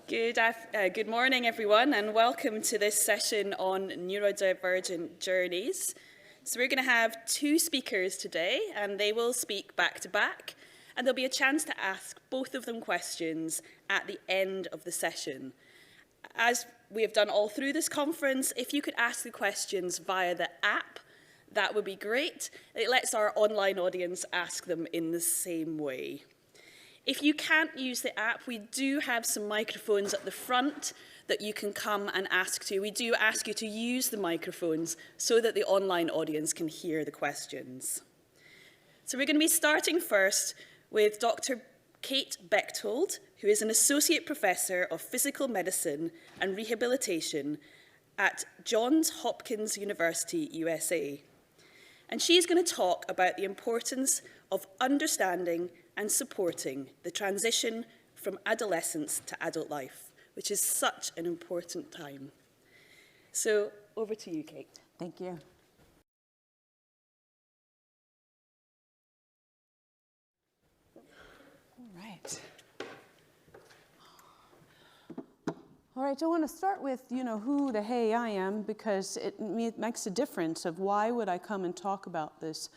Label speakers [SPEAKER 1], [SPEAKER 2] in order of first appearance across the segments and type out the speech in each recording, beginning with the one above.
[SPEAKER 1] Good morning, everyone, and welcome to this session on neurodivergent journeys. So we're going to have two speakers today, and they will speak back to back, and there'll be a chance to ask both of them questions at the end of the session. As we have done all through this conference, if you could ask the questions via the app, that would be great. It lets our online audience ask them in the same way. If you can't use the app, we do have some microphones at the front that you can come and ask to. We do ask you to use the microphones so that the online audience can hear the questions. So we're going to be starting first with Dr. Kate Bechtold, who is an Associate Professor of Physical Medicine and Rehabilitation at Johns Hopkins University, USA. And she's going to talk about the importance of understanding and supporting the transition from adolescence to adult life, which is such an important time. So over to you, Kate.
[SPEAKER 2] Thank you. All right, I want to start with, who the hey I am, because it makes a difference of why would I come and talk about this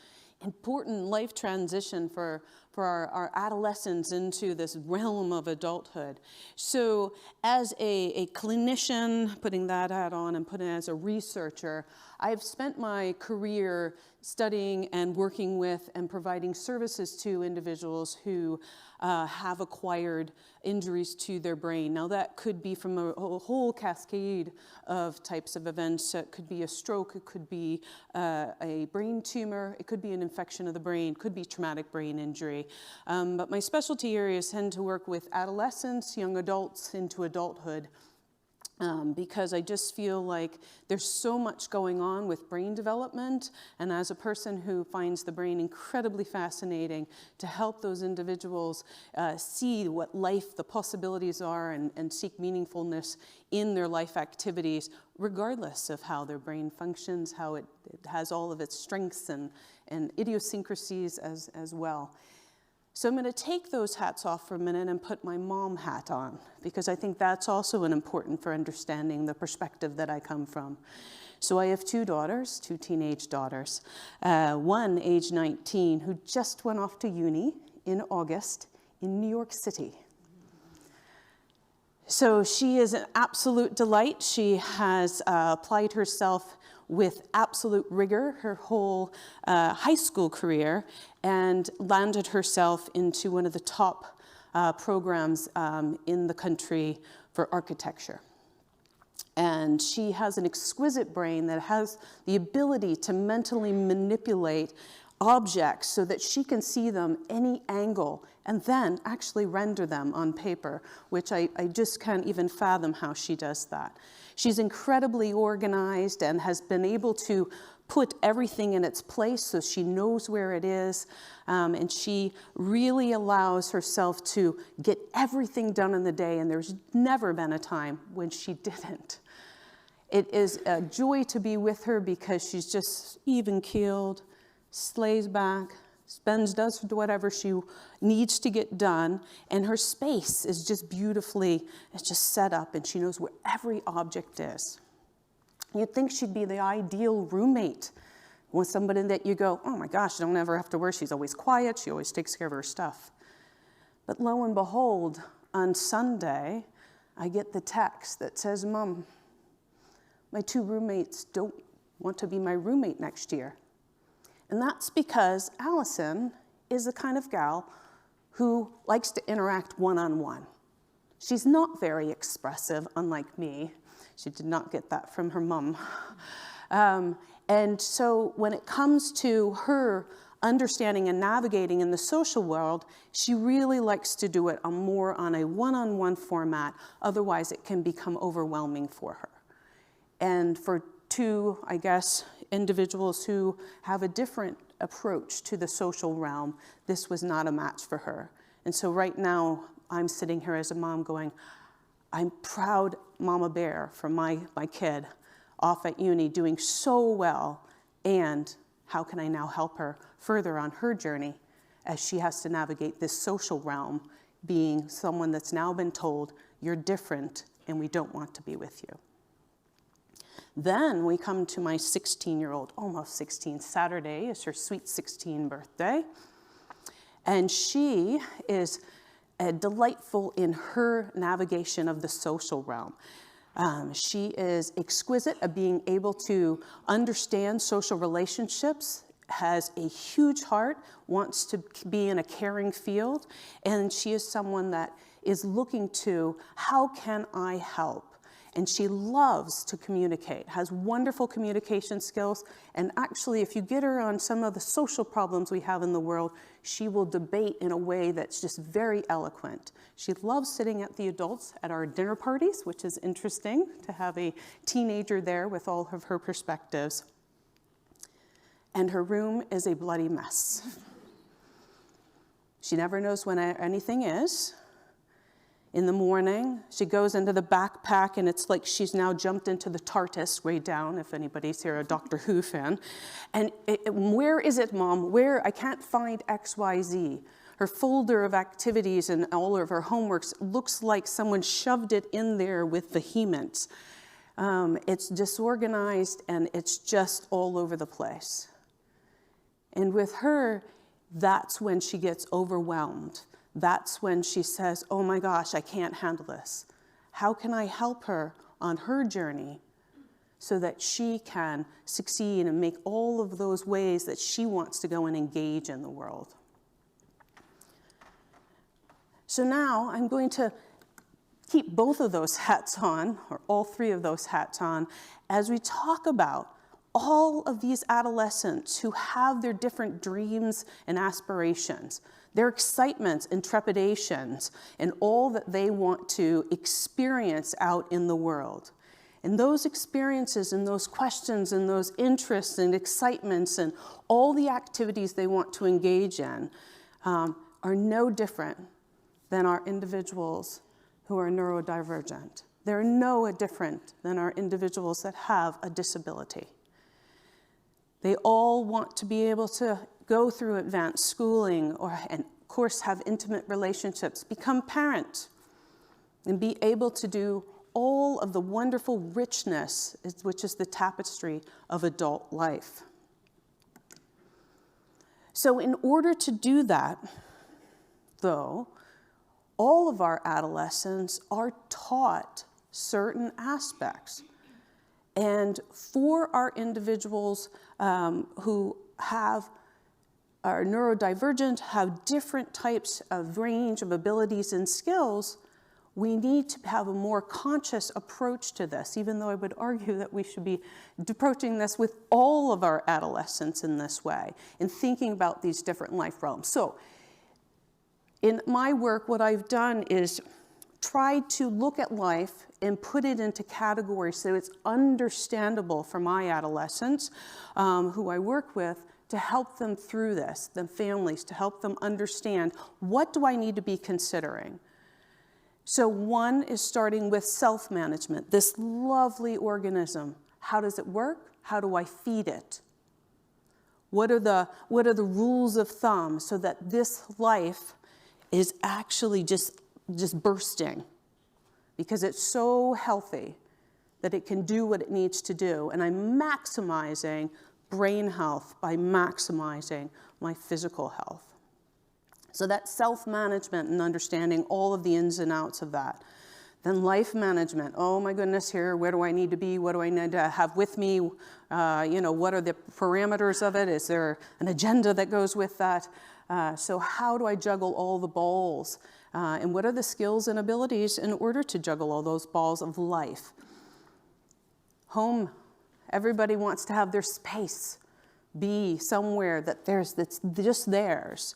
[SPEAKER 2] important life transition for our adolescents into this realm of adulthood. So as a clinician, putting that hat on and putting as a researcher, I've spent my career studying and working with and providing services to individuals who have acquired injuries to their brain. Now that could be from a whole cascade of types of events. It could be a stroke, it could be a brain tumor, it could be an infection of the brain, it could be traumatic brain injury. But my specialty areas tend to work with adolescents, young adults into adulthood. Because I just feel like there's so much going on with brain development, and as a person who finds the brain incredibly fascinating, to help those individuals see what life, the possibilities are, and seek meaningfulness in their life activities, regardless of how their brain functions, how it has all of its strengths and idiosyncrasies as well. So I'm going to take those hats off for a minute and put my mom hat on, because I think that's also important for understanding the perspective that I come from. So I have two daughters, two teenage daughters. One, age 19, who just went off to uni in August in New York City. So she is an absolute delight. She has applied herself with absolute rigor her whole high school career and landed herself into one of the top programs in the country for architecture. And she has an exquisite brain that has the ability to mentally manipulate objects so that she can see them any angle and then actually render them on paper, which I just can't even fathom how she does that. She's incredibly organized and has been able to put everything in its place so she knows where it is, and she really allows herself to get everything done in the day, and there's never been a time when she didn't. It is a joy to be with her because she's just even-keeled, slays back, does whatever she needs to get done, and her space is just beautifully, it's just set up, and she knows where every object is. You'd think she'd be the ideal roommate with somebody that you go, oh my gosh, I don't ever have to worry, she's always quiet, she always takes care of her stuff. But lo and behold, on Sunday, I get the text that says, Mom, my two roommates don't want to be my roommate next year. And that's because Allison is the kind of gal who likes to interact one-on-one. She's not very expressive, unlike me. She did not get that from her mom. And so when it comes to her understanding and navigating in the social world, she really likes to do it more on a one-on-one format. Otherwise, it can become overwhelming for her. And for two, I guess, individuals who have a different approach to the social realm, this was not a match for her. And so right now, I'm sitting here as a mom going, I'm proud Mama Bear for my kid off at uni doing so well, and how can I now help her further on her journey as she has to navigate this social realm, being someone that's now been told you're different, and we don't want to be with you. Then we come to my 16-year-old, almost 16, Saturday is her sweet 16 birthday. And she is delightful in her navigation of the social realm. She is exquisite at being able to understand social relationships, has a huge heart, wants to be in a caring field, and she is someone that is looking to, how can I help? And she loves to communicate, has wonderful communication skills, and actually, if you get her on some of the social problems we have in the world, she will debate in a way that's just very eloquent. She loves sitting at the adults at our dinner parties, which is interesting to have a teenager there with all of her perspectives. And her room is a bloody mess. She never knows when anything is. In the morning, she goes into the backpack, and it's like she's now jumped into the TARDIS way down, if anybody's here a Doctor Who fan. And where is it, Mom? Where? I can't find X, Y, Z. Her folder of activities and all of her homeworks looks like someone shoved it in there with vehemence. It's disorganized, and it's just all over the place. And with her, that's when she gets overwhelmed. That's when she says, oh my gosh, I can't handle this. How can I help her on her journey so that she can succeed and make all of those ways that she wants to go and engage in the world? So now I'm going to keep both of those hats on, or all three of those hats on, as we talk about all of these adolescents who have their different dreams and aspirations, their excitements and trepidations, and all that they want to experience out in the world. And those experiences and those questions and those interests and excitements and all the activities they want to engage in are no different than our individuals who are neurodivergent. They're no different than our individuals that have a disability. They all want to be able to go through advanced schooling and of course have intimate relationships, become parents, and be able to do all of the wonderful richness, which is the tapestry of adult life. So in order to do that, though, all of our adolescents are taught certain aspects. And for our individuals who are neurodivergent, have different types of range of abilities and skills, we need to have a more conscious approach to this, even though I would argue that we should be approaching this with all of our adolescents in this way, and thinking about these different life realms. So in my work, what I've done is tried to look at life and put it into categories so it's understandable for my adolescents who I work with, to help them through this, the families, to help them understand, what do I need to be considering? So one is starting with self-management, this lovely organism. How does it work? How do I feed it? What are the rules of thumb so that this life is actually just bursting? Because it's so healthy that it can do what it needs to do. And I'm maximizing brain health by maximizing my physical health. So that's self-management and understanding all of the ins and outs of that. Then life management. Oh my goodness, here, where do I need to be? What do I need to have with me? What are the parameters of it? Is there an agenda that goes with that? So how do I juggle all the balls? And what are the skills and abilities in order to juggle all those balls of life? Home. Everybody wants to have their space, be somewhere that's just theirs.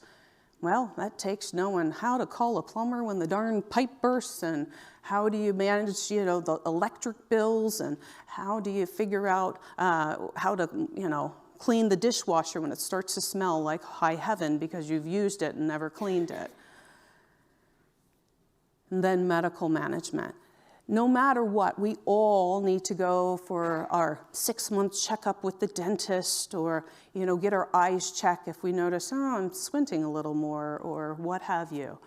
[SPEAKER 2] Well, that takes knowing how to call a plumber when the darn pipe bursts, and how do you manage, the electric bills, and how do you figure out how to, clean the dishwasher when it starts to smell like high heaven because you've used it and never cleaned it. And then medical management. No matter what, we all need to go for our 6-month checkup with the dentist, or, get our eyes checked if we notice, I'm squinting a little more, or what have you.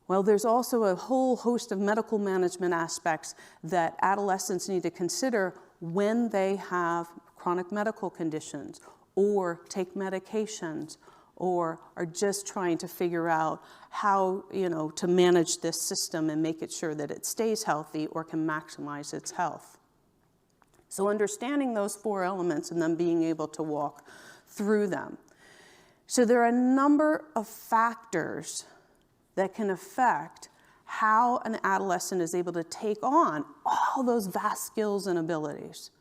[SPEAKER 2] Well, there's also a whole host of medical management aspects that adolescents need to consider when they have chronic medical conditions or take medications or are just trying to figure out how, to manage this system and make it sure that it stays healthy or can maximize its health. So understanding those 4 elements and then being able to walk through them. So there are a number of factors that can affect how an adolescent is able to take on all those vast skills and abilities.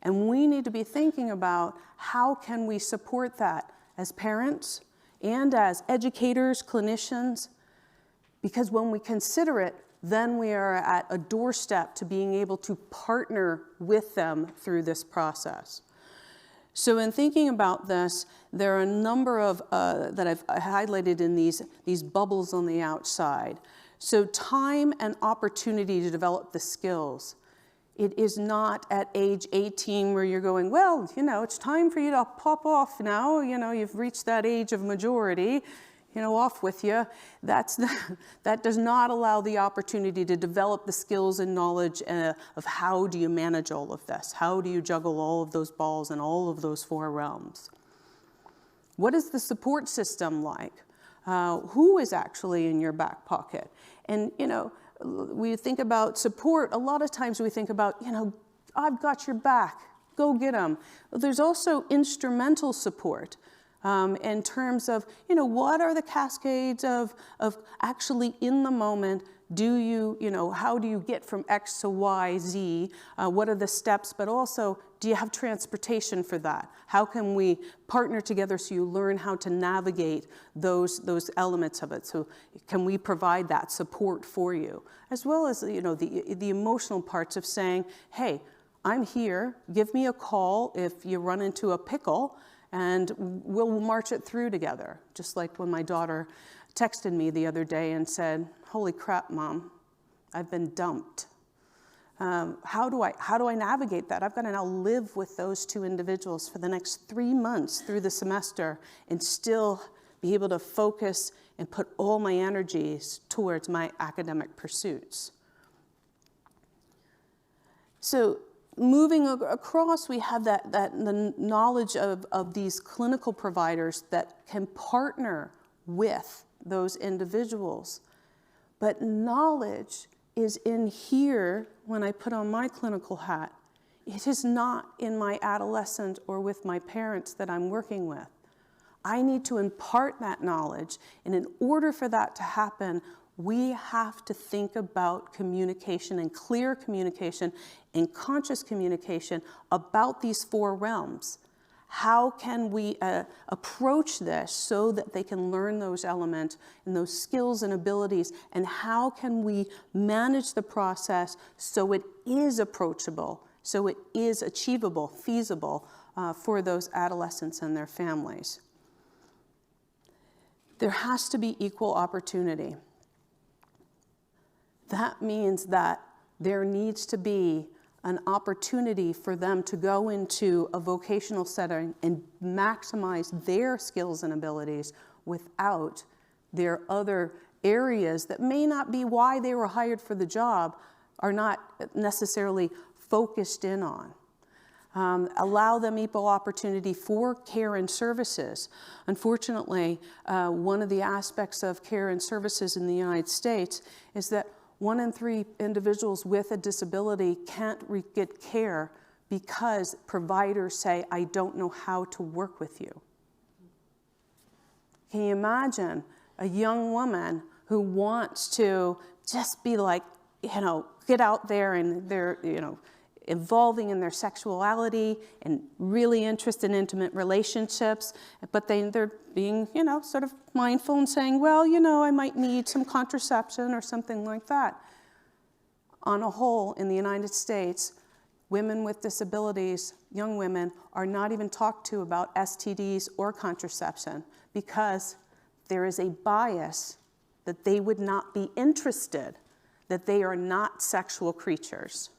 [SPEAKER 2] And we need to be thinking about how can we support that as parents and as educators, clinicians, because when we consider it, then we are at a doorstep to being able to partner with them through this process. So in thinking about this, there are a number of, that I've highlighted in these bubbles on the outside. So time and opportunity to develop the skills. It is not at age 18 where you're going, well, it's time for you to pop off now. You've reached that age of majority. Off with you. That does not allow the opportunity to develop the skills and knowledge of how do you manage all of this? How do you juggle all of those balls in all of those 4 realms? What is the support system like? Who is actually in your back pocket? And, we think about support. A lot of times we think about, I've got your back. Go get them. There's also instrumental support. In terms of, what are the cascades of actually in the moment, how do you get from X to Y, Z? What are the steps? But also, do you have transportation for that? How can we partner together so you learn how to navigate those elements of it? So can we provide that support for you? As well as, the emotional parts of saying, hey, I'm here, give me a call if you run into a pickle, and we'll march it through together. Just like when my daughter texted me the other day and said, holy crap, Mom, I've been dumped. How do I navigate that? I've got to now live with those 2 individuals for the next 3 months through the semester and still be able to focus and put all my energies towards my academic pursuits. So moving across, we have the knowledge of these clinical providers that can partner with those individuals. But knowledge is in here when I put on my clinical hat. It is not in my adolescent or with my parents that I'm working with. I need to impart that knowledge, and in order for that to happen, we have to think about communication and clear communication and conscious communication about these 4 realms. How can we approach this so that they can learn those elements and those skills and abilities, and how can we manage the process so it is approachable, so it is achievable, feasible for those adolescents and their families? There has to be equal opportunity. That means that there needs to be an opportunity for them to go into a vocational setting and maximize their skills and abilities without their other areas that may not be why they were hired for the job, are not necessarily focused in on. Allow them equal opportunity for care and services. Unfortunately, one of the aspects of care and services in the United States is that 1 in 3 individuals with a disability can't get care because providers say, I don't know how to work with you. Can you imagine a young woman who wants to just be like, get out there and they're, evolving in their sexuality and really interested in intimate relationships, but they're being, sort of mindful and saying, well, I might need some contraception or something like that. On a whole, in the United States, women with disabilities, young women, are not even talked to about STDs or contraception because there is a bias that they would not be interested, that they are not sexual creatures.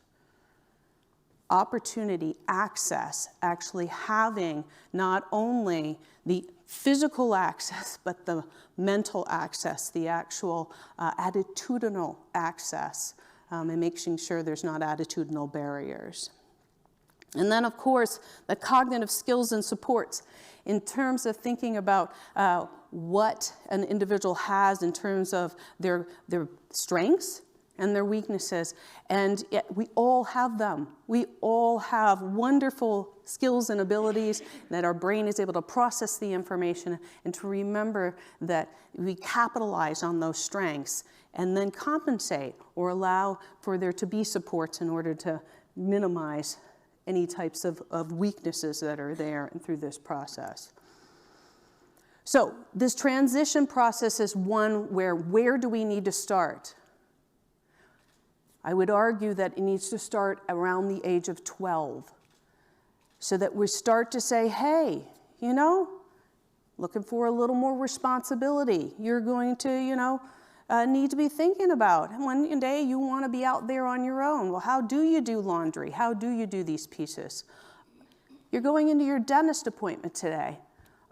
[SPEAKER 2] Opportunity, access, actually having not only the physical access, but the mental access, the actual attitudinal access, and making sure there's not attitudinal barriers. And then, of course, the cognitive skills and supports in terms of thinking about what an individual has in terms of their strengths and their weaknesses. And yet we all have them. We all have wonderful skills and abilities that our brain is able to process the information and to remember that we capitalize on those strengths and then compensate or allow for there to be supports in order to minimize any types of weaknesses that are there and through this process. So this transition process is one where do we need to start? I would argue that it needs to start around the age of 12 so that we start to say, hey, you know, looking for a little more responsibility. You're going to, need to be thinking about one day you want to be out there on your own. Well, how do you do laundry? How do you do these pieces? You're going into your dentist appointment today.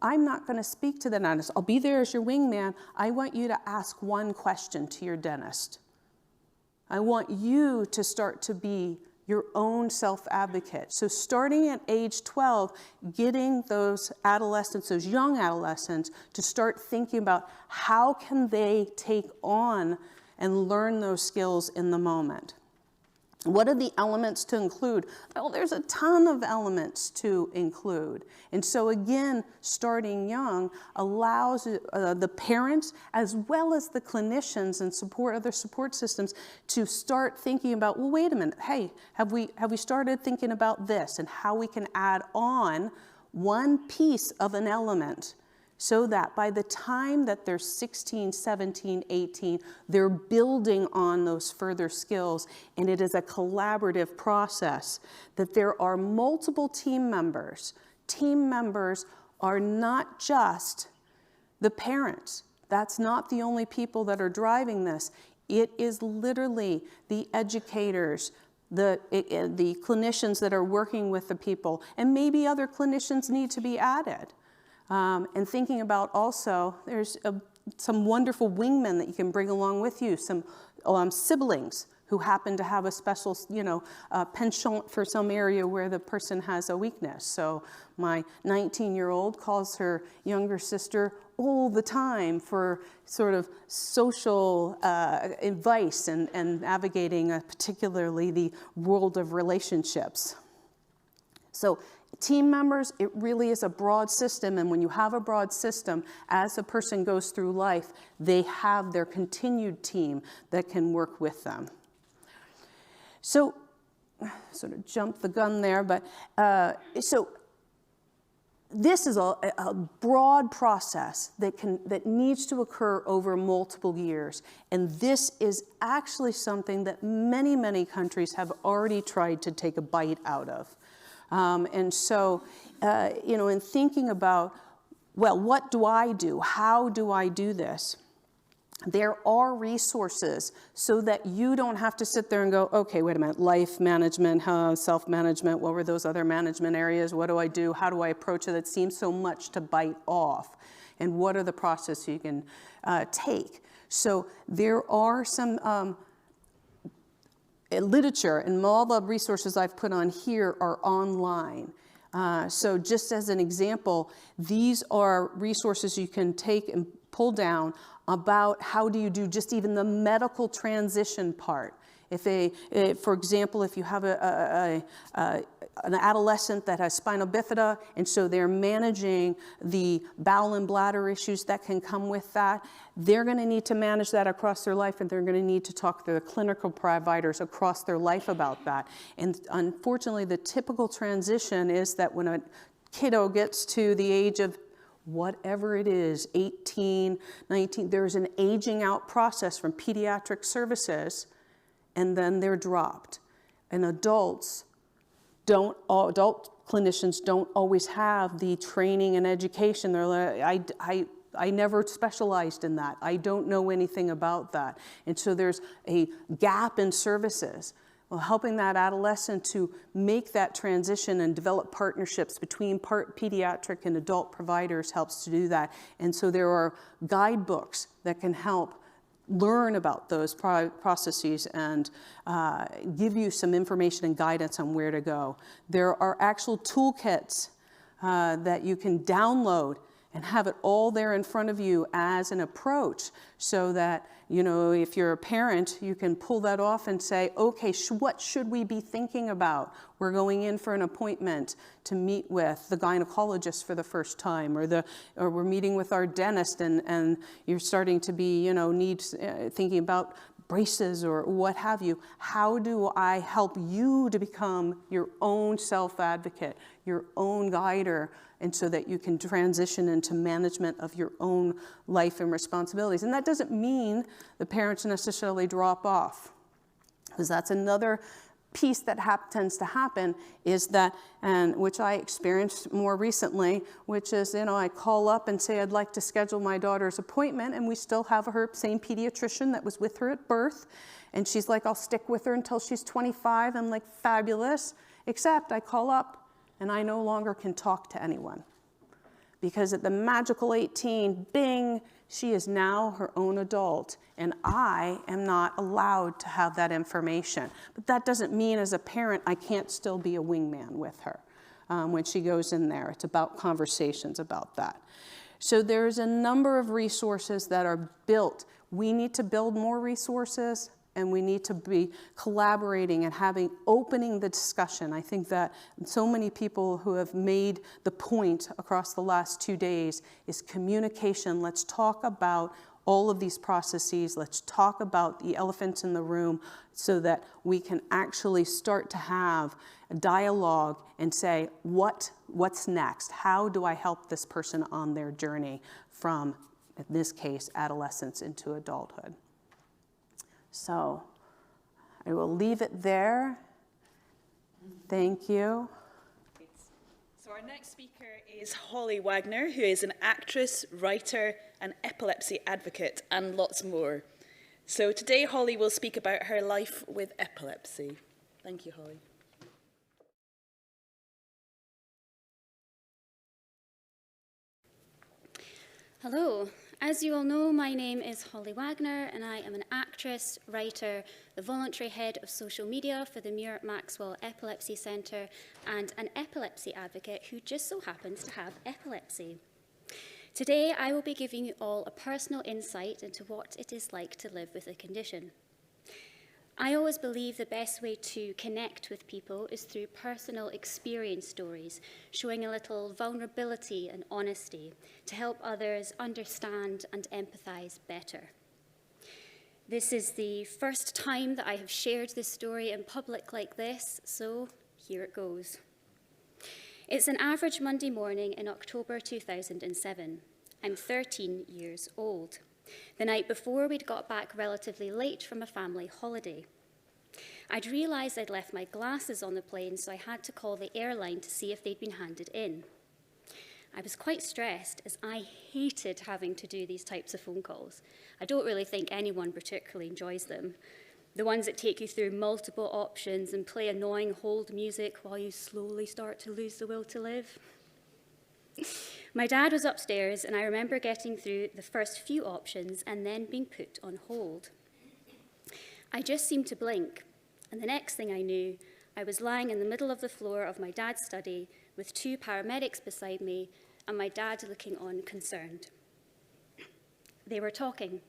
[SPEAKER 2] I'm not going to speak to the dentist. I'll be there as your wingman. I want you to ask one question to your dentist. I want you to start to be your own self-advocate. So starting at age 12, getting those adolescents, those young adolescents, to start thinking about how can they take on and learn those skills in the moment. What are the elements to include? Well, there's a ton of elements to include. And so again, starting young allows the parents as well as the clinicians and other support systems to start thinking about, well, wait a minute, hey, have we started thinking about this and how we can add on one piece of an element so that by the time that they're 16, 17, 18, they're building on those further skills, and it is a collaborative process, that there are multiple team members. Team members are not just the parents. That's not the only people that are driving this. It is literally the educators, the clinicians that are working with the people, and maybe other clinicians need to be added. And thinking about also, there's some wonderful wingmen that you can bring along with you, some siblings who happen to have a special, penchant for some area where the person has a weakness. So my 19-year-old calls her younger sister all the time for sort of social advice and navigating particularly the world of relationships. So team members, it really is a broad system, and when you have a broad system, as a person goes through life, they have their continued team that can work with them. So, sort of jumped the gun there, but so this is a broad process that needs to occur over multiple years, and this is actually something that many, many countries have already tried to take a bite out of. And so, in thinking about, well, what do I do? How do I do this? There are resources so that you don't have to sit there and go, okay, wait a minute, life management, self-management, what were those other management areas? What do I do? How do I approach it? It seems so much to bite off. And what are the processes you can take? So there are some literature, and all the resources I've put on here are online. So just as an example, these are resources you can take and pull down about how do you do just even the medical transition part. For example, if you have an adolescent that has spinal bifida, and so they're managing the bowel and bladder issues that can come with that, they're going to need to manage that across their life, and they're going to need to talk to the clinical providers across their life about that. And unfortunately, the typical transition is that when a kiddo gets to the age of whatever it is, 18, 19, there's an aging out process from pediatric services, and then they're dropped. And adult clinicians don't always have the training and education. They're like, I never specialized in that. I don't know anything about that. And so there's a gap in services. Well, helping that adolescent to make that transition and develop partnerships between pediatric and adult providers helps to do that. And so there are guidebooks that can help learn about those processes and give you some information and guidance on where to go. There are actual toolkits that you can download and have it all there in front of you as an approach, so that, you know, if you're a parent, you can pull that off and say, okay, what should we be thinking about? We're going in for an appointment to meet with the gynecologist for the first time, or we're meeting with our dentist, and you're starting to be, you know, thinking about braces or what have you. How do I help you to become your own self-advocate, your own guider, and so that you can transition into management of your own life and responsibilities? And that doesn't mean the parents necessarily drop off, because that's another piece that tends to happen, is that, and which I experienced more recently, which is, you know, I call up and say I'd like to schedule my daughter's appointment, and we still have her same pediatrician that was with her at birth, and she's like, I'll stick with her until she's 25. I'm like, fabulous, except I call up and I no longer can talk to anyone, because at the magical 18, bing, she is now her own adult, and I am not allowed to have that information. But that doesn't mean, as a parent, I can't still be a wingman with her when she goes in there. It's about conversations about that. So there's a number of resources that are built. We need to build more resources, and we need to be collaborating and opening the discussion. I think that so many people who have made the point across the last 2 days is communication. Let's talk about all of these processes. Let's talk about the elephants in the room, so that we can actually start to have a dialogue and say, what's next? How do I help this person on their journey from, in this case, adolescence into adulthood? So I will leave it there. Thank you.
[SPEAKER 1] So our next speaker is Holly Wagner, who is an actress, writer, an epilepsy advocate, and lots more. So today Holly will speak about her life with epilepsy. Thank you, Holly.
[SPEAKER 3] Hello. As you all know, my name is Holly Wagner, and I am an actress, writer, the voluntary head of social media for the Muir Maxwell Epilepsy Centre, and an epilepsy advocate who just so happens to have epilepsy. Today, I will be giving you all a personal insight into what it is like to live with a condition. I always believe the best way to connect with people is through personal experience stories, showing a little vulnerability and honesty to help others understand and empathize better. This is the first time that I have shared this story in public like this, so here it goes. It's an average Monday morning in October 2007. I'm 13 years old. The night before, we'd got back relatively late from a family holiday. I'd realised I'd left my glasses on the plane, so I had to call the airline to see if they'd been handed in. I was quite stressed, as I hated having to do these types of phone calls. I don't really think anyone particularly enjoys them. The ones that take you through multiple options and play annoying hold music while you slowly start to lose the will to live. My dad was upstairs, and I remember getting through the first few options and then being put on hold. I just seemed to blink, and the next thing I knew, I was lying in the middle of the floor of my dad's study with 2 paramedics beside me and my dad looking on concerned. They were talking,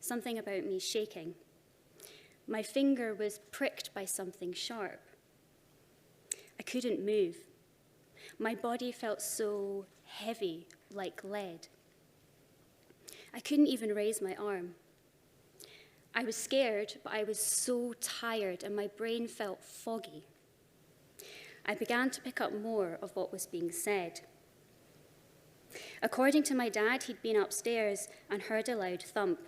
[SPEAKER 3] something about me shaking. My finger was pricked by something sharp. I couldn't move. My body felt so heavy, like lead. I couldn't even raise my arm. I was scared, but I was so tired and my brain felt foggy. I began to pick up more of what was being said. According to my dad, he'd been upstairs and heard a loud thump.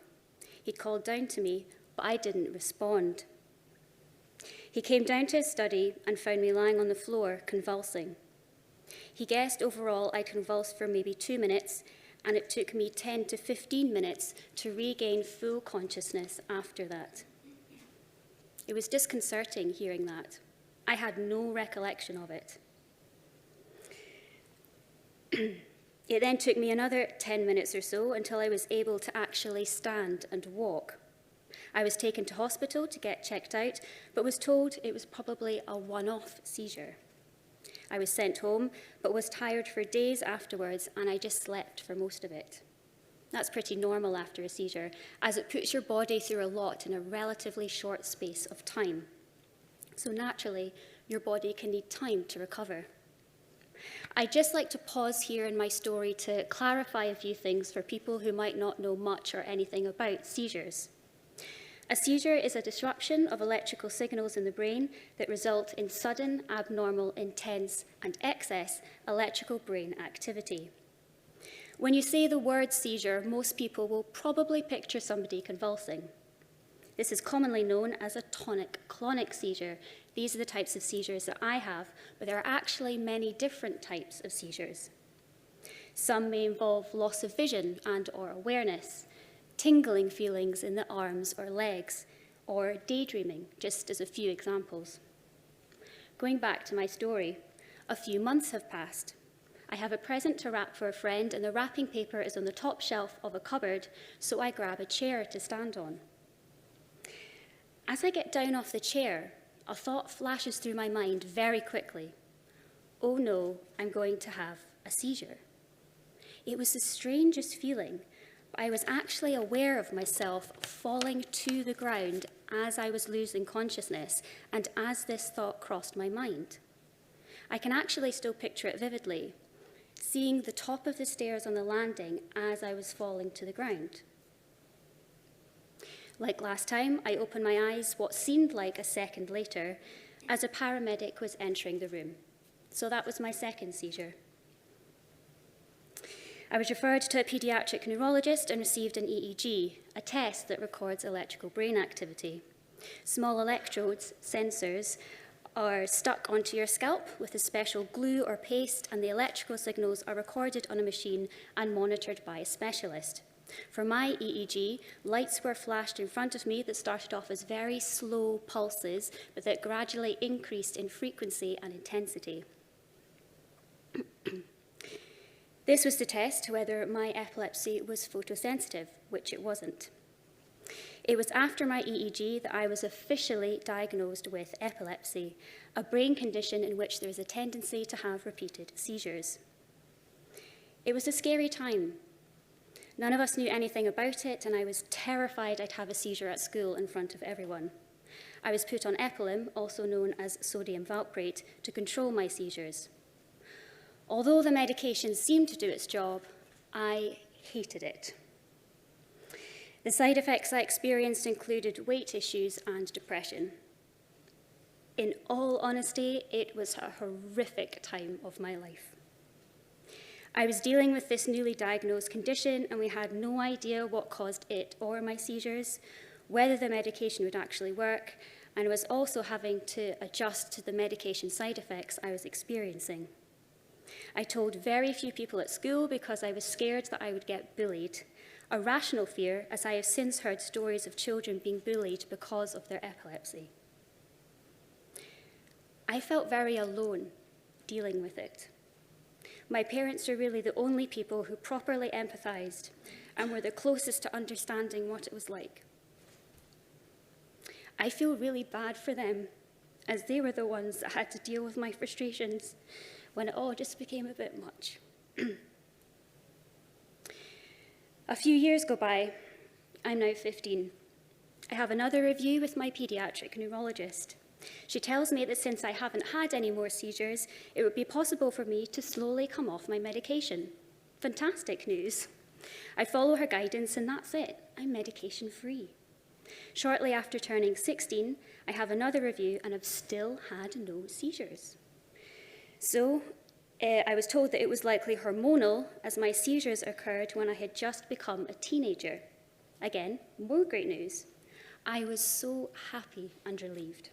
[SPEAKER 3] He'd called down to me, but I didn't respond. He came down to his study and found me lying on the floor, convulsing. He guessed overall I'd convulsed for maybe 2 minutes, and it took me 10 to 15 minutes to regain full consciousness after that. It was disconcerting hearing that. I had no recollection of it. It then took me another 10 minutes or so until I was able to actually stand and walk. I was taken to hospital to get checked out, but was told it was probably a one-off seizure. I was sent home, but was tired for days afterwards, and I just slept for most of it. That's pretty normal after a seizure, as it puts your body through a lot in a relatively short space of time. So naturally, your body can need time to recover. I'd just like to pause here in my story to clarify a few things for people who might not know much or anything about seizures. A seizure is a disruption of electrical signals in the brain that result in sudden, abnormal, intense, and excess electrical brain activity. When you say the word seizure, most people will probably picture somebody convulsing. This is commonly known as a tonic-clonic seizure. These are the types of seizures that I have, but there are actually many different types of seizures. Some may involve loss of vision and/or awareness, tingling feelings in the arms or legs, or daydreaming, just as a few examples. Going back to my story, a few months have passed. I have a present to wrap for a friend, and the wrapping paper is on the top shelf of a cupboard, so I grab a chair to stand on. As I get down off the chair, a thought flashes through my mind very quickly. Oh no, I'm going to have a seizure. It was the strangest feeling. I was actually aware of myself falling to the ground as I was losing consciousness and as this thought crossed my mind. I can actually still picture it vividly, seeing the top of the stairs on the landing as I was falling to the ground. Like last time, I opened my eyes what seemed like a second later as a paramedic was entering the room. So that was my second seizure. I was referred to a pediatric neurologist and received an EEG, a test that records electrical brain activity. Small electrodes, sensors, are stuck onto your scalp with a special glue or paste, and the electrical signals are recorded on a machine and monitored by a specialist. For my EEG, lights were flashed in front of me that started off as very slow pulses, but that gradually increased in frequency and intensity. This was to test whether my epilepsy was photosensitive, which it wasn't. It was after my EEG that I was officially diagnosed with epilepsy, a brain condition in which there is a tendency to have repeated seizures. It was a scary time. None of us knew anything about it, and I was terrified I'd have a seizure at school in front of everyone. I was put on Epilim, also known as sodium valproate, to control my seizures. Although the medication seemed to do its job, I hated it. The side effects I experienced included weight issues and depression. In all honesty, it was a horrific time of my life. I was dealing with this newly diagnosed condition, and we had no idea what caused it or my seizures, whether the medication would actually work, and was also having to adjust to the medication side effects I was experiencing. I told very few people at school because I was scared that I would get bullied, a rational fear, as I have since heard stories of children being bullied because of their epilepsy. I felt very alone dealing with it. My parents were really the only people who properly empathized and were the closest to understanding what it was like. I feel really bad for them, as they were the ones that had to deal with my frustrations when it all just became a bit much. A few years go by. I'm now 15. I have another review with my pediatric neurologist. She tells me that since I haven't had any more seizures, it would be possible for me to slowly come off my medication. Fantastic news. I follow her guidance, and that's it. I'm medication-free. Shortly after turning 16, I have another review and have still had no seizures. So I was told that it was likely hormonal, as my seizures occurred when I had just become a teenager. Again, more great news. I was so happy and relieved.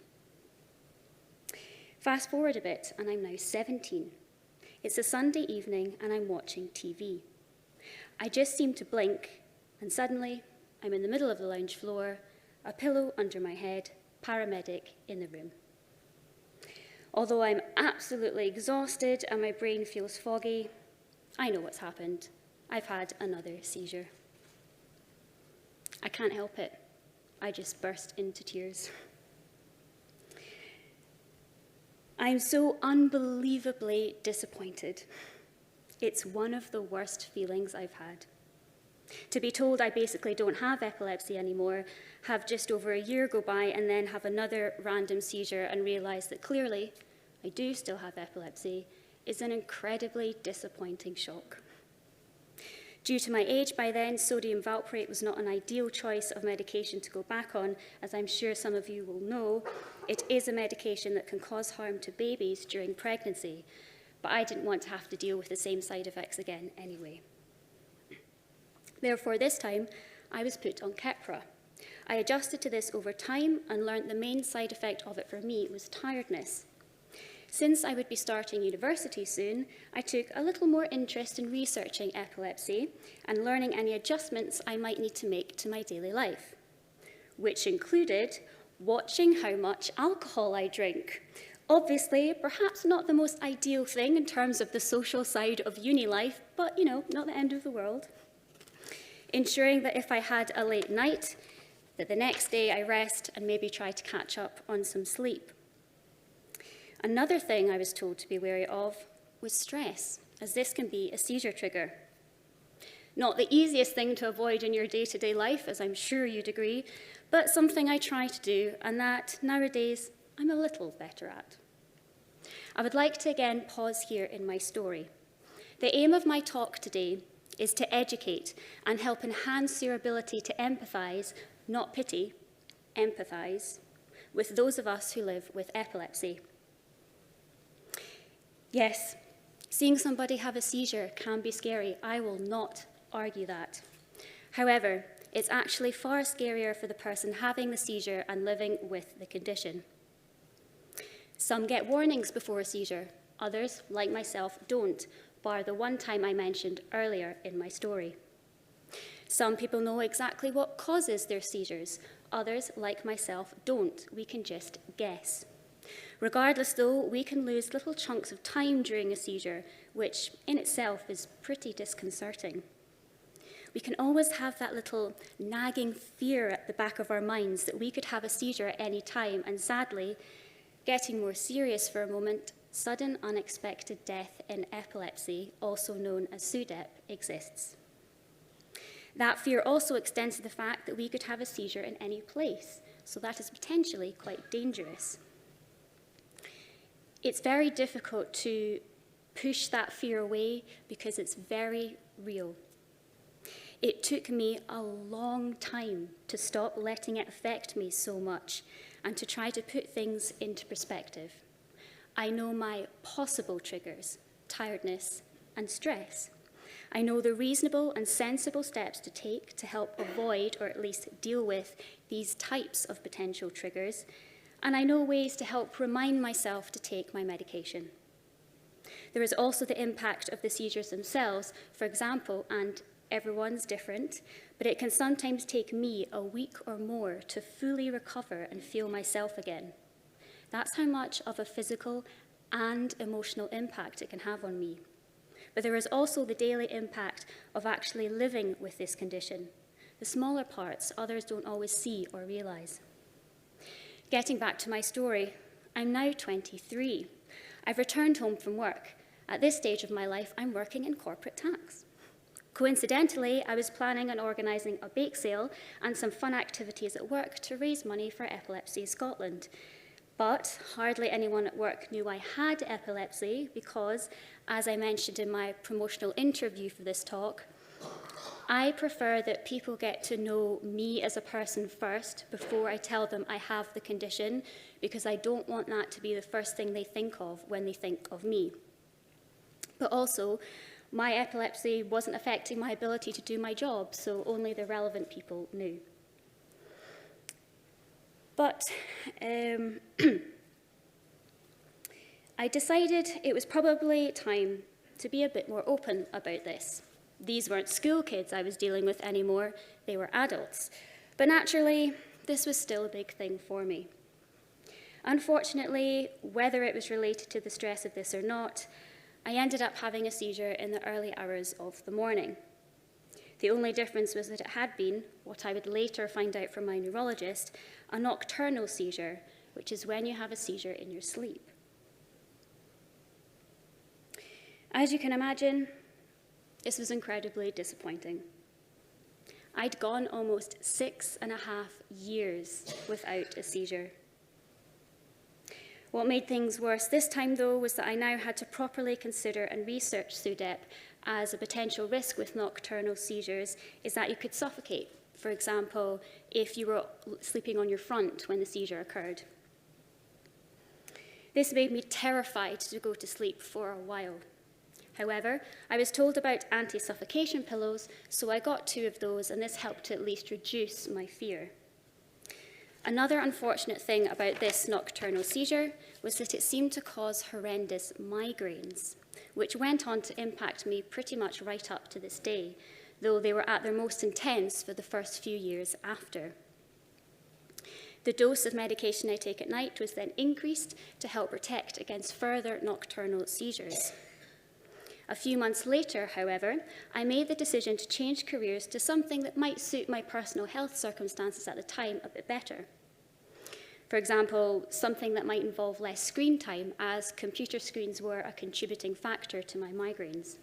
[SPEAKER 3] Fast forward a bit, and I'm now 17. It's a Sunday evening, and I'm watching TV. I just seem to blink, and suddenly I'm in the middle of the lounge floor, a pillow under my head, paramedic in the room. Although I'm absolutely exhausted and my brain feels foggy, I know what's happened. I've had another seizure. I can't help it. I just burst into tears. I'm so unbelievably disappointed. It's one of the worst feelings I've had. To be told I basically don't have epilepsy anymore, have just over a year go by and then have another random seizure and realise that clearly I do still have epilepsy is an incredibly disappointing shock. Due to my age by then, sodium valproate was not an ideal choice of medication to go back on. As I'm sure some of you will know, it is a medication that can cause harm to babies during pregnancy, but I didn't want to have to deal with the same side effects again anyway. Therefore, this time, I was put on Keppra. I adjusted to this over time and learned the main side effect of it for me was tiredness. Since I would be starting university soon, I took a little more interest in researching epilepsy and learning any adjustments I might need to make to my daily life, which included watching how much alcohol I drink. Obviously, perhaps not the most ideal thing in terms of the social side of uni life, but, not the end of the world. Ensuring that if I had a late night, that the next day I rest and maybe try to catch up on some sleep. Another thing I was told to be wary of was stress, as this can be a seizure trigger. Not the easiest thing to avoid in your day-to-day life, as I'm sure you'd agree, but something I try to do and that nowadays I'm a little better at. I would like to again pause here in my story. The aim of my talk today is to educate and help enhance your ability to empathise, not pity, empathise, with those of us who live with epilepsy. Yes, seeing somebody have a seizure can be scary. I will not argue that. However, it's actually far scarier for the person having the seizure and living with the condition. Some get warnings before a seizure. Others, like myself, don't, bar the one time I mentioned earlier in my story. Some people know exactly what causes their seizures. Others, like myself, don't. We can just guess. Regardless, though, we can lose little chunks of time during a seizure, which in itself is pretty disconcerting. We can always have that little nagging fear at the back of our minds that we could have a seizure at any time, and sadly, getting more serious for a moment, sudden unexpected death in epilepsy, also known as SUDEP, exists. That fear also extends to the fact that we could have a seizure in any place, so that is potentially quite dangerous. It's very difficult to push that fear away because it's very real. It took me a long time to stop letting it affect me so much and to try to put things into perspective. I know my possible triggers, tiredness and stress. I know the reasonable and sensible steps to take to help avoid or at least deal with these types of potential triggers, and I know ways to help remind myself to take my medication. There is also the impact of the seizures themselves, for example, and everyone's different, but it can sometimes take me a week or more to fully recover and feel myself again. That's how much of a physical and emotional impact it can have on me. But there is also the daily impact of actually living with this condition, the smaller parts others don't always see or realise. Getting back to my story, I'm now 23. I've returned home from work. At this stage of my life, I'm working in corporate tax. Coincidentally, I was planning on organising a bake sale and some fun activities at work to raise money for Epilepsy Scotland. But hardly anyone at work knew I had epilepsy because, as I mentioned in my promotional interview for this talk, I prefer that people get to know me as a person first before I tell them I have the condition, because I don't want that to be the first thing they think of when they think of me. But also, my epilepsy wasn't affecting my ability to do my job, so only the relevant people knew. But I decided it was probably time to be a bit more open about this. These weren't school kids I was dealing with anymore, they were adults. But naturally, this was still a big thing for me. Unfortunately, whether it was related to the stress of this or not, I ended up having a seizure in the early hours of the morning. The only difference was that it had been, what I would later find out from my neurologist, a nocturnal seizure, which is when you have a seizure in your sleep. As you can imagine, this was incredibly disappointing. I'd gone almost 6.5 years without a seizure. What made things worse this time, though, was that I now had to properly consider and research SUDEP as a potential risk with nocturnal seizures is that you could suffocate, for example, if you were sleeping on your front when the seizure occurred. This made me terrified to go to sleep for a while. However, I was told about anti-suffocation pillows, so I got 2 of those, and this helped to at least reduce my fear. Another unfortunate thing about this nocturnal seizure was that it seemed to cause horrendous migraines, which went on to impact me pretty much right up to this day, though they were at their most intense for the first few years after. The dose of medication I take at night was then increased to help protect against further nocturnal seizures. A few months later, however, I made the decision to change careers to something that might suit my personal health circumstances at the time a bit better. For example, something that might involve less screen time, as computer screens were a contributing factor to my migraines.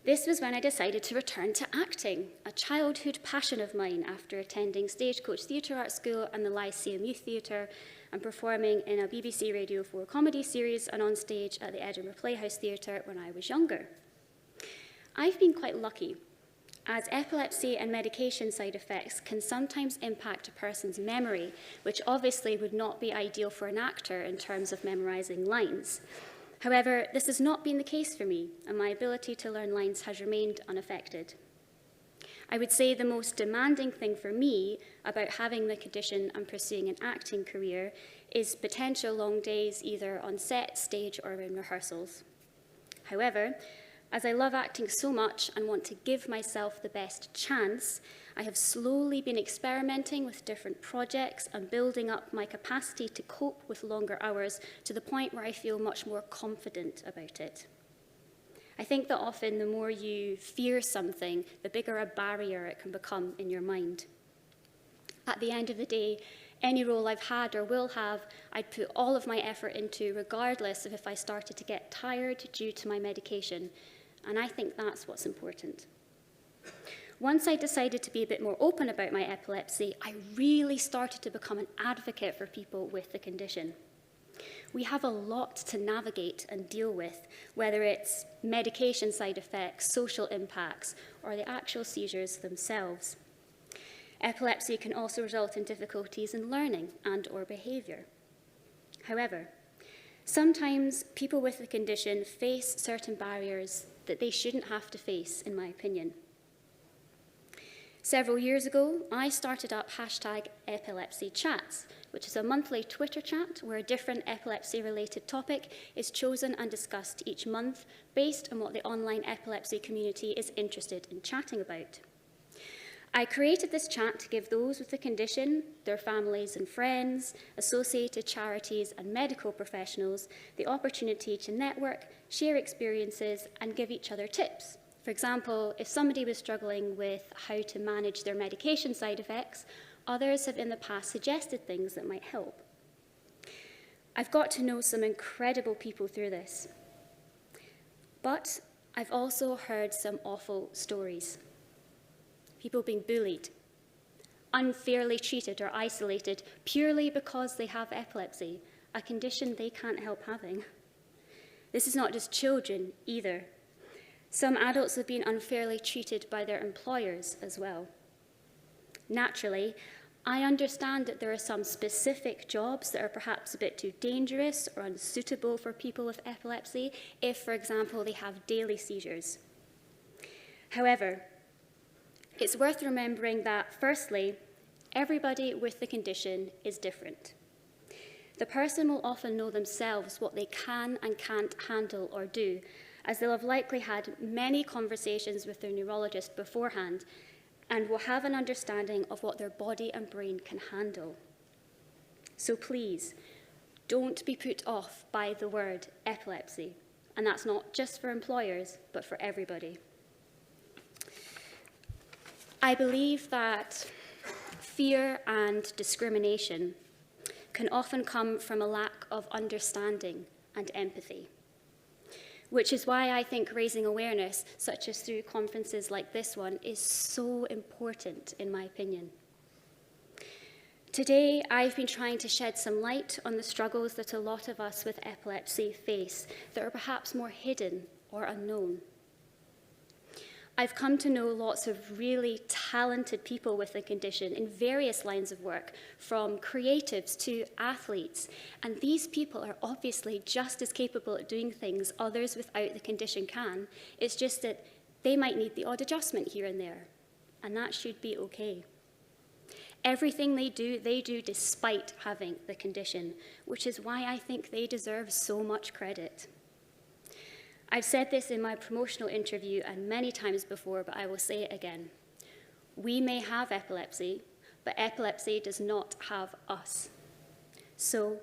[SPEAKER 3] This was when I decided to return to acting, a childhood passion of mine after attending Stagecoach Theatre Art School and the Lyceum Youth Theatre and performing in a BBC Radio 4 comedy series and on stage at the Edinburgh Playhouse Theatre when I was younger. I've been quite lucky, as epilepsy and medication side effects can sometimes impact a person's memory, which obviously would not be ideal for an actor in terms of memorizing lines. However, this has not been the case for me, and my ability to learn lines has remained unaffected. I would say the most demanding thing for me about having the condition and pursuing an acting career is potential long days either on set, stage, or in rehearsals. However, as I love acting so much and want to give myself the best chance, I have slowly been experimenting with different projects and building up my capacity to cope with longer hours to the point where I feel much more confident about it. I think that often the more you fear something, the bigger a barrier it can become in your mind. At the end of the day, any role I've had or will have, I'd put all of my effort into, regardless of if I started to get tired due to my medication. And I think that's what's important. Once I decided to be a bit more open about my epilepsy, I really started to become an advocate for people with the condition. We have a lot to navigate and deal with, whether it's medication side effects, social impacts, or the actual seizures themselves. Epilepsy can also result in difficulties in learning and/or behavior. However, sometimes people with the condition face certain barriers that they shouldn't have to face, in my opinion. Several years ago, I started up #EpilepsyChats, which is a monthly Twitter chat where a different epilepsy-related topic is chosen and discussed each month based on what the online epilepsy community is interested in chatting about. I created this chat to give those with the condition, their families and friends, associated charities and medical professionals the opportunity to network, share experiences, and give each other tips. For example, if somebody was struggling with how to manage their medication side effects, others have in the past suggested things that might help. I've got to know some incredible people through this. But I've also heard some awful stories. People being bullied, unfairly treated or isolated purely because they have epilepsy, a condition they can't help having. This is not just children either. Some adults have been unfairly treated by their employers as well. Naturally, I understand that there are some specific jobs that are perhaps a bit too dangerous or unsuitable for people with epilepsy if, for example, they have daily seizures. However, it's worth remembering that, firstly, everybody with the condition is different. The person will often know themselves what they can and can't handle or do, as they'll have likely had many conversations with their neurologist beforehand and will have an understanding of what their body and brain can handle. So please, don't be put off by the word epilepsy. And that's not just for employers, but for everybody. I believe that fear and discrimination can often come from a lack of understanding and empathy, which is why I think raising awareness, such as through conferences like this one, is so important, in my opinion. Today, I've been trying to shed some light on the struggles that a lot of us with epilepsy face that are perhaps more hidden or unknown. I've come to know lots of really talented people with the condition in various lines of work, from creatives to athletes, and these people are obviously just as capable at doing things others without the condition can. It's just that they might need the odd adjustment here and there, and that should be okay. Everything they do despite having the condition, which is why I think they deserve so much credit. I've said this in my promotional interview and many times before, but I will say it again. We may have epilepsy, but epilepsy does not have us. So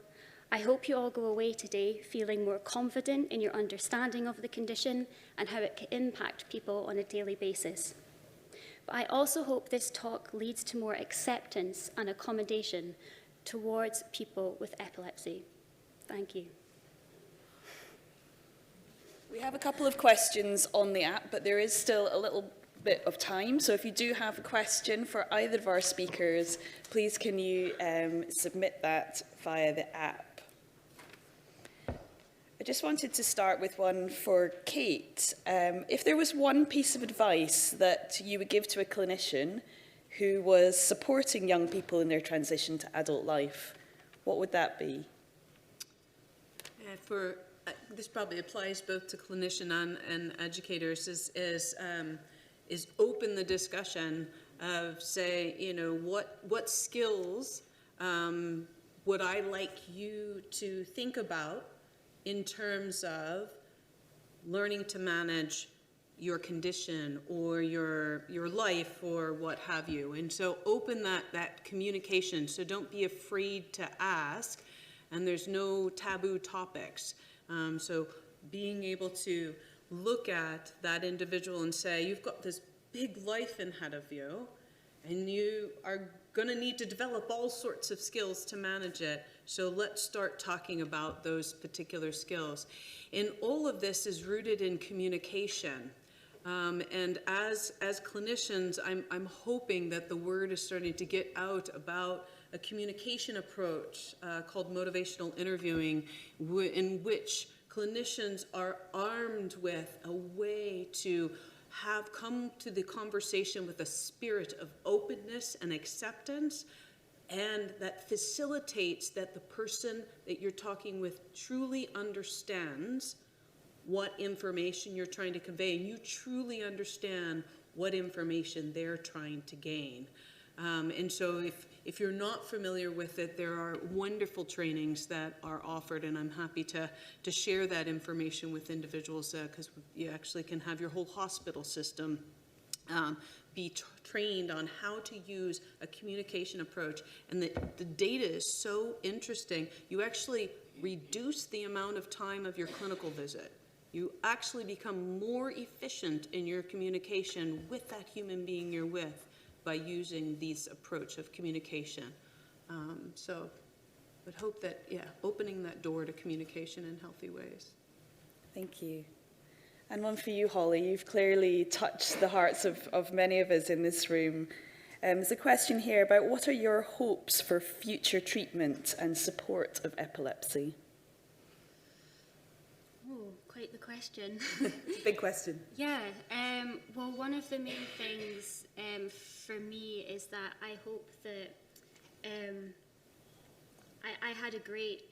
[SPEAKER 3] I hope you all go away today feeling more confident in your understanding of the condition and how it can impact people on a daily basis. But I also hope this talk leads to more acceptance and accommodation towards people with epilepsy. Thank you.
[SPEAKER 1] We have a couple of questions on the app, but there is still a little bit of time. So if you do have a question for either of our speakers, please can you submit that via the app. I just wanted to start with one for Kate. If there was one piece of advice that you would give to a clinician who was supporting young people in their transition to adult life, what would that be?
[SPEAKER 2] This probably applies both to clinician and educators, is open the discussion of, say, you know, what skills would I like you to think about in terms of learning to manage your condition or your life or what have you. And so open that communication. So don't be afraid to ask, and there's no taboo topics. So being able to look at that individual and say, you've got this big life ahead of you, and you are going to need to develop all sorts of skills to manage it. So let's start talking about those particular skills. And all of this is rooted in communication. And as clinicians, I'm hoping that the word is starting to get out about a communication approach called motivational interviewing, in which clinicians are armed with a way to have come to the conversation with a spirit of openness and acceptance, and that facilitates that the person that you're talking with truly understands what information you're trying to convey, and you truly understand what information they're trying to gain. And so if you're not familiar with it, there are wonderful trainings that are offered, and I'm happy to share that information with individuals, because you actually can have your whole hospital system be trained on how to use a communication approach. And the data is so interesting. You actually reduce the amount of time of your clinical visit. You actually become more efficient in your communication with that human being you're with by using this approach of communication. So I would hope that, opening that door to communication in healthy ways.
[SPEAKER 1] Thank you. And one for you, Holly. You've clearly touched the hearts of many of us in this room. There's a question here about what are your hopes for future treatment and support of epilepsy?
[SPEAKER 3] Oh, quite the question.
[SPEAKER 1] It's a big question.
[SPEAKER 3] Yeah. Well, one of the main things for me is that I hope that I had a great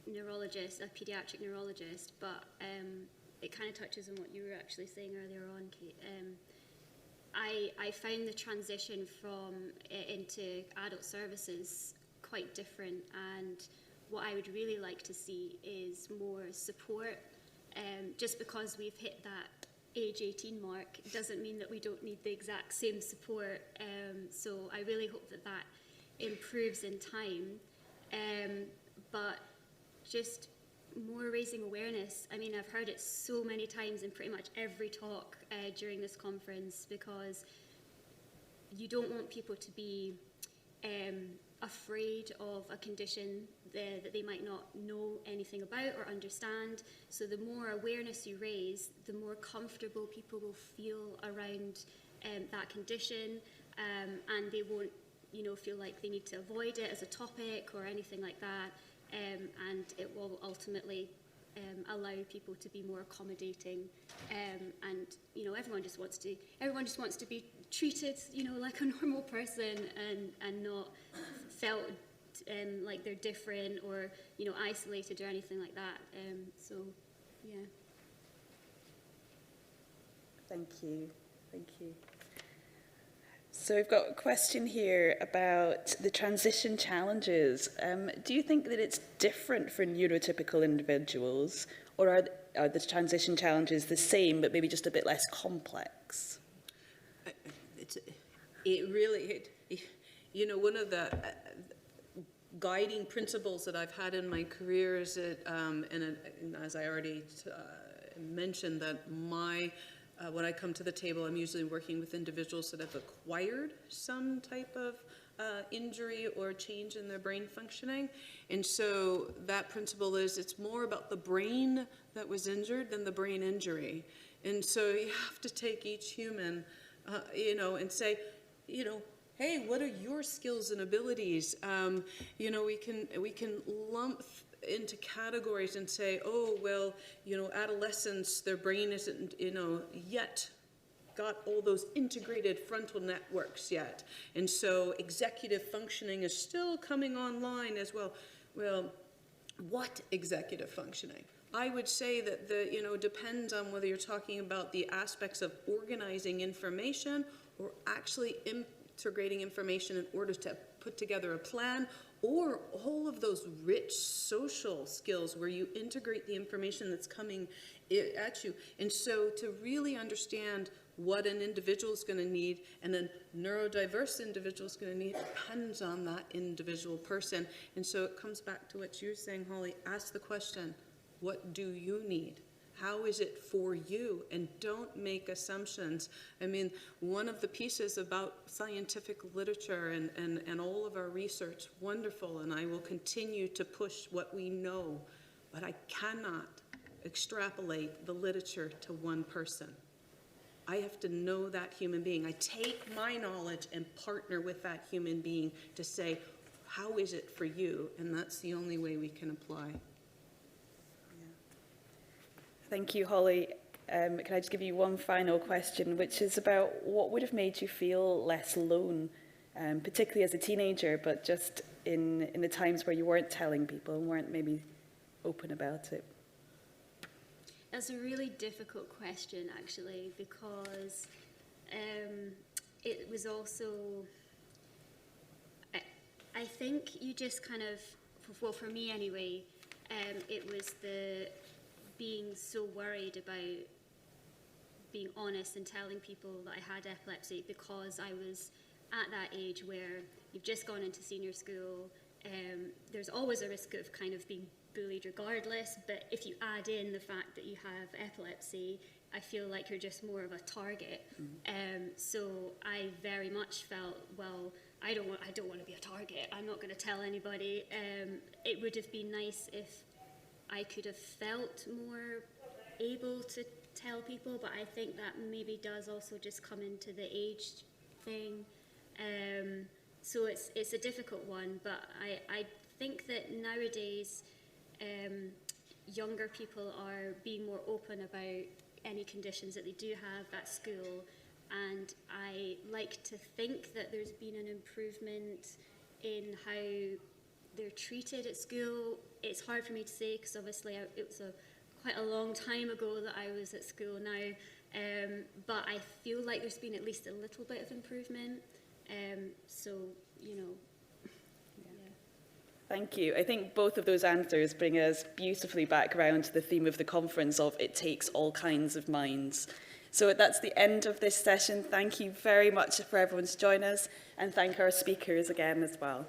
[SPEAKER 3] neurologist, a pediatric neurologist, but it kind of touches on what you were actually saying earlier on, Kate. I found the transition from into adult services quite different, and what I would really like to see is more support. Just because we've hit that age 18 mark doesn't mean that we don't need the exact same support. So I really hope that improves in time. but just more raising awareness. I mean, I've heard it so many times in pretty much every talk during this conference, because you don't want people to be afraid of a condition that they might not know anything about or understand. So the more awareness you raise, the more comfortable people will feel around that condition, and they won't, feel like they need to avoid it as a topic or anything like that. And it will ultimately allow people to be more accommodating, and everyone just wants to be treated like a normal person, and not felt like they're different or isolated or anything like that. So yeah.
[SPEAKER 1] Thank you. So we've got a question here about the transition challenges. Do you think that it's different for neurotypical individuals, or are the transition challenges the same but maybe just a bit less complex?
[SPEAKER 4] One of the guiding principles that I've had in my career is that, and as I already mentioned, that when I come to the table, I'm usually working with individuals that have acquired some type of injury or change in their brain functioning. And so that principle is, it's more about the brain that was injured than the brain injury. And so you have to take each human, and say, hey, what are your skills and abilities? We can lump into categories and say, oh, well, adolescents, their brain isn't, yet got all those integrated frontal networks yet. And so executive functioning is still coming online as well. Well, what executive functioning? I would say that depends on whether you're talking about the aspects of organizing information or actually integrating information in order to put together a plan, or all of those rich social skills where you integrate the information that's coming at you. And so to really understand what an individual is going to need and a neurodiverse individual is going to need depends on that individual person. And so it comes back to what you're saying, Holly. Ask the question, what do you need? How is it for you? And don't make assumptions. I mean, one of the pieces about scientific literature and all of our research, wonderful, and I will continue to push what we know, but I cannot extrapolate the literature to one person. I have to know that human being. I take my knowledge and partner with that human being to say, how is it for you? And that's the only way we can apply.
[SPEAKER 1] Thank you, Holly. Can I just give you one final question, which is about what would have made you feel less alone, particularly as a teenager, but just in the times where you weren't telling people and weren't maybe open about it?
[SPEAKER 3] That's a really difficult question, actually, because it was also, I think you just kind of, well, for me anyway, it was the being so worried about being honest and telling people that I had epilepsy, because I was at that age where you've just gone into senior school. There's always a risk of kind of being bullied regardless, but if you add in the fact that you have epilepsy, I feel like you're just more of a target. So I very much felt, well, I don't want to be a target. I'm not going to tell anybody. It would have been nice if I could have felt more able to tell people, but I think that maybe does also just come into the age thing. So it's a difficult one, but I think that nowadays younger people are being more open about any conditions that they do have at school, and I like to think that there's been an improvement in how they're treated at school. It's hard for me to say because obviously it was quite a long time ago that I was at school now, but I feel like there's been at least a little bit of improvement. So, yeah.
[SPEAKER 1] Thank you. I think both of those answers bring us beautifully back around to the theme of the conference of it takes all kinds of minds. So that's the end of this session. Thank you very much for everyone to join us, and thank our speakers again as well.